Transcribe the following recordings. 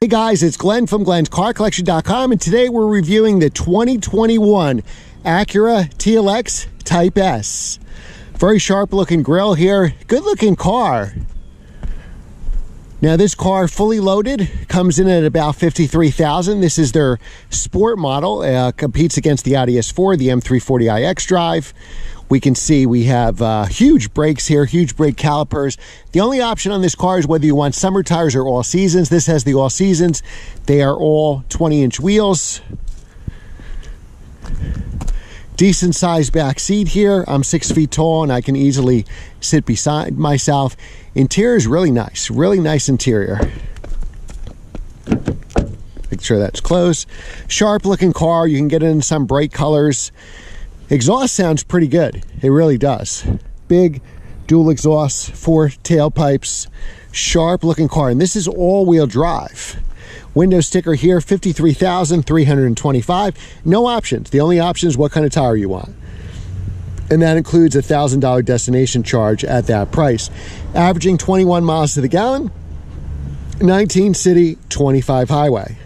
guys, it's Glenn from glenscarcollection.com, and today we're reviewing the 2021 Acura TLX Type S. Very sharp looking grille here, good looking car. Now this car, fully loaded, comes in at about $53,000. This is their sport model, competes against the Audi S4, the M340i xDrive. We can see we have huge brakes here, huge brake calipers. The only option on this car is whether you want summer tires or all seasons. This has the all seasons. They are all 20-inch wheels. Decent sized back seat here. I'm 6 feet tall and I can easily sit beside myself. Interior is really nice interior. Make sure that's closed. Sharp looking car. You can get it in some bright colors. Exhaust sounds pretty good. It really does. Big dual exhaust, 4 tailpipes, sharp looking car. And this is all-wheel drive. Window sticker here, $53,325. No options. The only option is what kind of tire you want. And that includes a $1,000 destination charge at that price. Averaging 21 miles to the gallon, 19 city, 25 highway.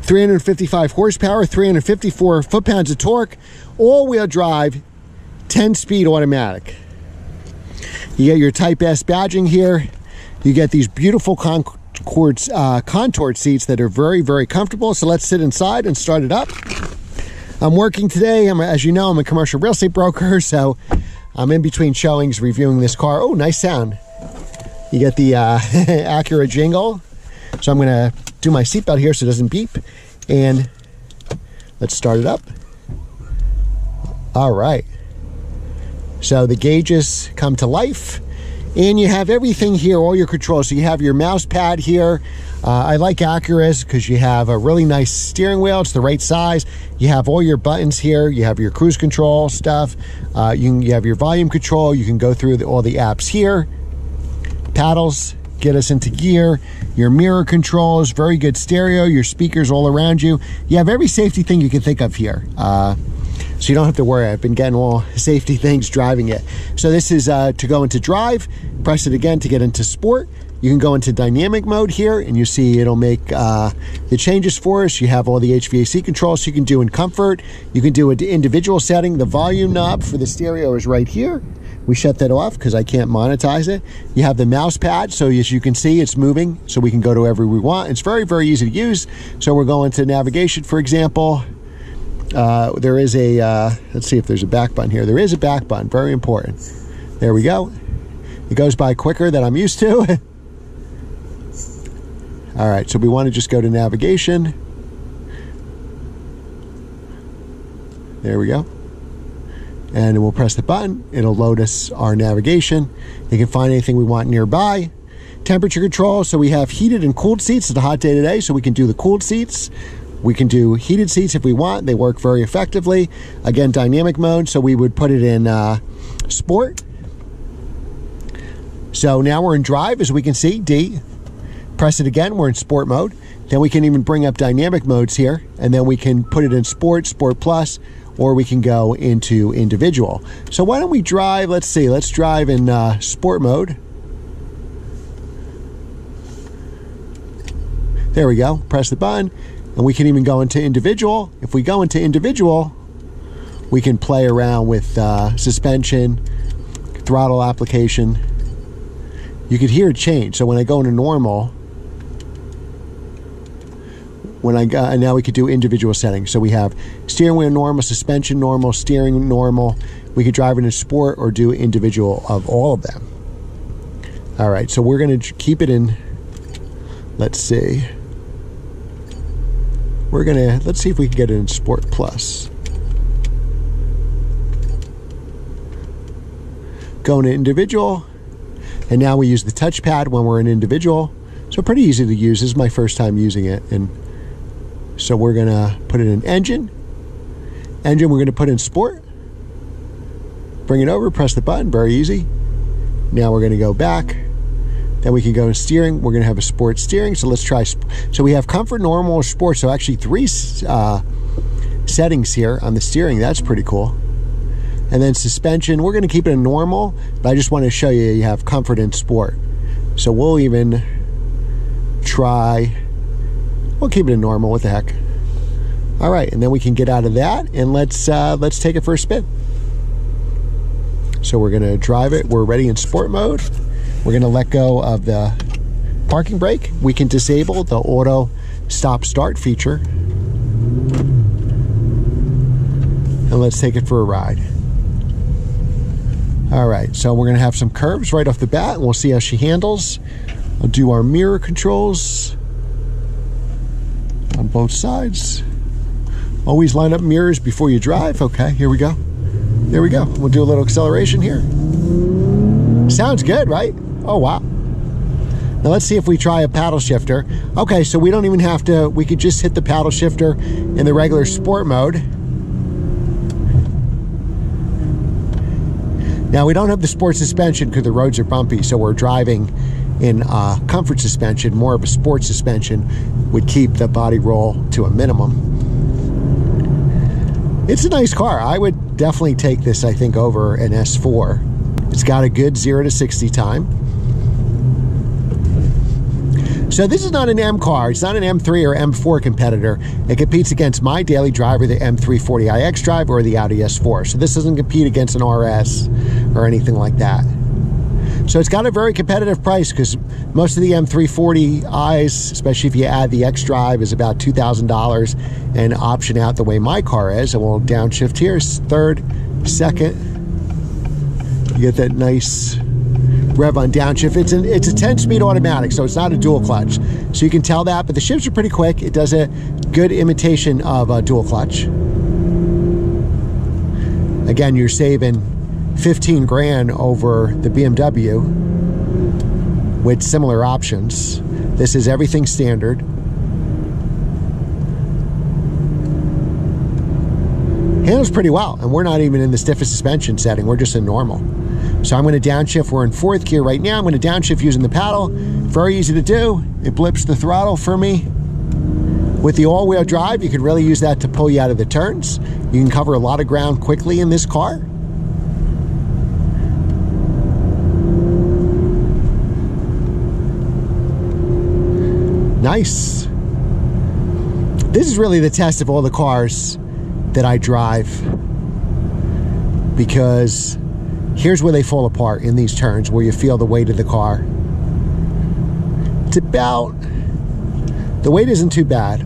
355 horsepower, 354 foot-pounds of torque, all-wheel drive, 10-speed automatic. You get your Type S badging here. You get these beautiful contoured seats that are very, very comfortable. So let's sit inside and start it up. I'm working today. As you know, I'm a commercial real estate broker, so I'm in between showings reviewing this car. Oh, nice sound. You get the Acura jingle. So I'm going to do my seatbelt here so it doesn't beep, and let's start it up. All right, so the gauges come to life and you have everything here, all your controls. So you have your mouse pad here. I like Acura's because you have a really nice steering wheel. It's the right size. You have all your buttons here. You have your cruise control stuff. You have your volume control. You can go through all the apps here. Paddles get us into gear. Your mirror controls, very good stereo, your speakers all around you. You have every safety thing you can think of here. So you don't have to worry. I've been getting all safety things driving it. So this is to go into drive. Press it again to get into sport. You can go into dynamic mode here and you see it'll make the changes for us. You have all the HVAC controls you can do in comfort. You can do an individual setting. The volume knob for the stereo is right here. We shut that off because I can't monetize it. You have the mouse pad, so as you can see, it's moving, so we can go to wherever we want. It's very, very easy to use. So we're going to navigation, for example. There is a, let's see if there's a back button here. There is a back button, very important. There we go. It goes by quicker than I'm used to. All right, so we want to just go to navigation. There we go. And we'll press the button. It'll load us our navigation. You can find anything we want nearby. Temperature control. So we have heated and cooled seats. It's a hot day today, so we can do the cooled seats. We can do heated seats if we want. They work very effectively. Again, dynamic mode. So we would put it in sport. So now we're in drive, as we can see, D. Press it again. We're in sport mode. Then we can even bring up dynamic modes here, and then we can put it in sport, sport plus, or we can go into individual. So why don't we drive, let's see, let's drive in sport mode. There we go, press the button, and we can even go into individual. If we go into individual, we can play around with suspension, throttle application. You could hear it change. So when I go into normal, and now we could do individual settings. So we have steering wheel normal, suspension normal, steering normal. We could drive in a sport or do individual of all of them. All right, so we're going to keep it in, let's see. Let's see if we can get it in sport plus. Go into individual, and now we use the touchpad when we're in individual. So pretty easy to use. This is my first time using it, and so we're gonna put it in engine. Engine, we're gonna put in sport. Bring it over, press the button, very easy. Now we're gonna go back. Then we can go to steering. We're gonna have a sport steering, so let's try. So we have comfort, normal, or sport. So actually 3 settings here on the steering. That's pretty cool. And then suspension, we're gonna keep it in normal, but I just wanna show you, you have comfort and sport. So we'll even try We'll keep it in normal. What the heck? All right, and then we can get out of that, and let's take it for a spin. So we're gonna drive it. We're ready in sport mode. We're gonna let go of the parking brake. We can disable the auto stop start feature. And let's take it for a ride. All right, so we're gonna have some curves right off the bat, and we'll see how she handles. I'll do our mirror controls on both sides. Always line up mirrors before you drive. Okay, here we go. There we go. We'll do a little acceleration here. Sounds good, right? Oh, wow. Now let's see if we try a paddle shifter. Okay, so we don't even have to, we could just hit the paddle shifter in the regular sport mode. Now we don't have the sport suspension because the roads are bumpy, so we're driving in comfort suspension. More of a sport suspension would keep the body roll to a minimum. It's a nice car. I would definitely take this, I think, over an S4. It's got a good 0 to 60 time. So this is not an M car. It's not an M3 or M4 competitor. It competes against my daily driver, the M340iX Drive, or the Audi S4. So this doesn't compete against an RS or anything like that. So it's got a very competitive price because most of the M340i's, especially if you add the X Drive, is about $2,000 and option out the way my car is. And we'll downshift here, third, second. You get that nice rev on downshift. It's a 10-speed automatic, so it's not a dual clutch. So you can tell that, but the shifts are pretty quick. It does a good imitation of a dual clutch. Again, you're saving 15 grand over the BMW with similar options. This is everything standard. Handles pretty well, and we're not even in the stiffest suspension setting. We're just in normal. So I'm going to downshift. We're in 4th gear right now. I'm going to downshift using the paddle. Very easy to do. It blips the throttle for me. With the all-wheel drive, you can really use that to pull you out of the turns. You can cover a lot of ground quickly in this car. Nice. This is really the test of all the cars that I drive, because here's where they fall apart in these turns, where you feel the weight of the car. It's about, the weight isn't too bad.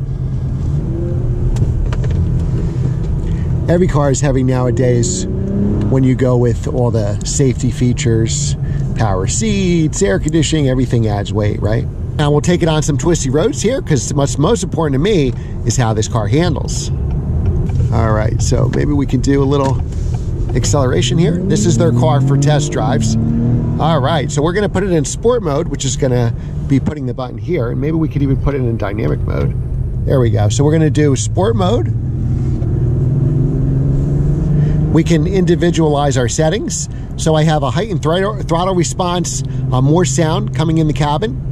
Every car is heavy nowadays when you go with all the safety features, power seats, air conditioning, everything adds weight, right? Now we'll take it on some twisty roads here, because what's most important to me is how this car handles. All right, so maybe we can do a little acceleration here. This is their car for test drives. All right, so we're gonna put it in sport mode, which is gonna be putting the button here, and maybe we could even put it in dynamic mode. There we go. So we're gonna do sport mode. We can individualize our settings. So I have a heightened throttle response, more sound coming in the cabin,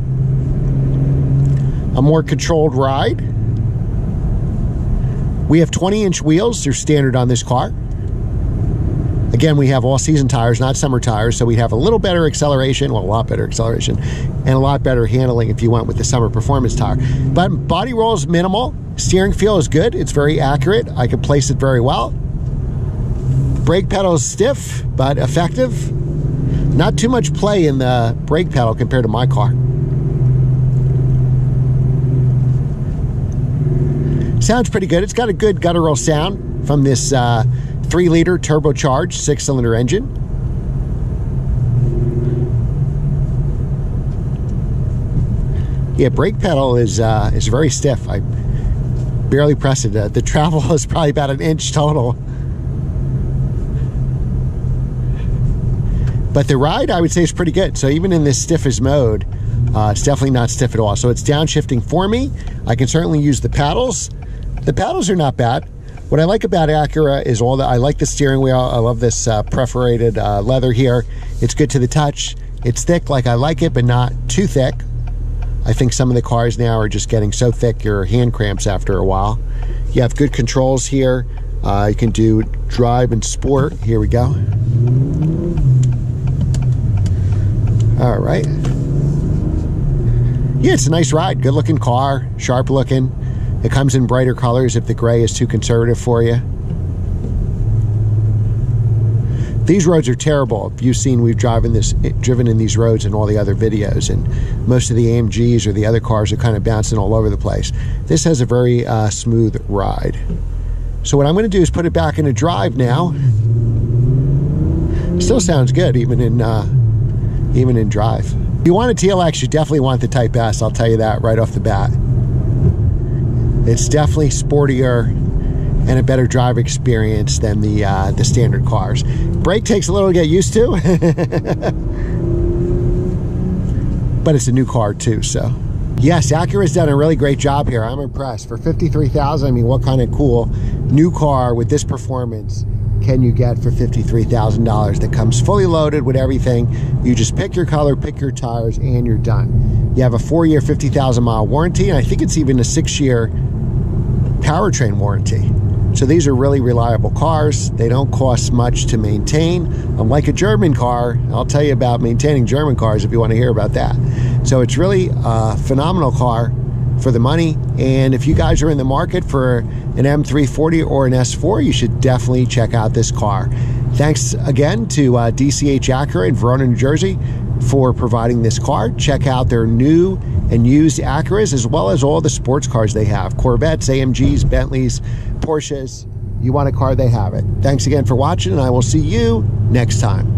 a more controlled ride. We have 20-inch wheels. They're standard on this car. Again, we have all-season tires, not summer tires, so we have a little better acceleration, well, a lot better acceleration, and a lot better handling if you went with the summer performance tire. But body roll is minimal. Steering feel is good. It's very accurate. I can place it very well. Brake pedal is stiff, but effective. Not too much play in the brake pedal compared to my car. Sounds pretty good. It's got a good guttural sound from this 3-liter turbocharged 6-cylinder engine. Yeah, brake pedal is very stiff. I barely press it. The travel is probably about an inch total. But the ride, I would say, is pretty good. So even in this stiffest mode, it's definitely not stiff at all. So it's downshifting for me. I can certainly use the paddles. The paddles are not bad. What I like about Acura is I like the steering wheel. I love this perforated leather here. It's good to the touch. It's thick like I like it, but not too thick. I think some of the cars now are just getting so thick your hand cramps after a while. You have good controls here. You can do drive and sport. Here we go. All right. yeah, it's a nice ride. Good looking car, sharp looking. It comes in brighter colors if the gray is too conservative for you. These roads are terrible. You've seen we've driven in these roads in all the other videos, and most of the AMGs or the other cars are kind of bouncing all over the place. This has a very smooth ride. So what I'm going to do is put it back into drive now. Still sounds good even in drive. If you want a TLX, you definitely want the Type S. I'll tell you that right off the bat. It's definitely sportier and a better drive experience than the standard cars. Brake takes a little to get used to, but it's a new car too, so. Yes, Acura's done a really great job here. I'm impressed. For $53,000, I mean, what kind of cool new car with this performance can you get for $53,000 that comes fully loaded with everything? You just pick your color, pick your tires, and you're done. You have a 4-year, 50,000-mile warranty, and I think it's even a 6-year powertrain warranty. So these are really reliable cars. They don't cost much to maintain. Unlike a German car, I'll tell you about maintaining German cars if you want to hear about that. So it's really a phenomenal car for the money. And if you guys are in the market for an M340 or an S4, you should definitely check out this car. Thanks again to DCH Acura in Verona, New Jersey for providing this car. Check out their new and used Acuras, as well as all the sports cars they have. Corvettes, AMGs, Bentleys, Porsches. You want a car, they have it. Thanks again for watching, and I will see you next time.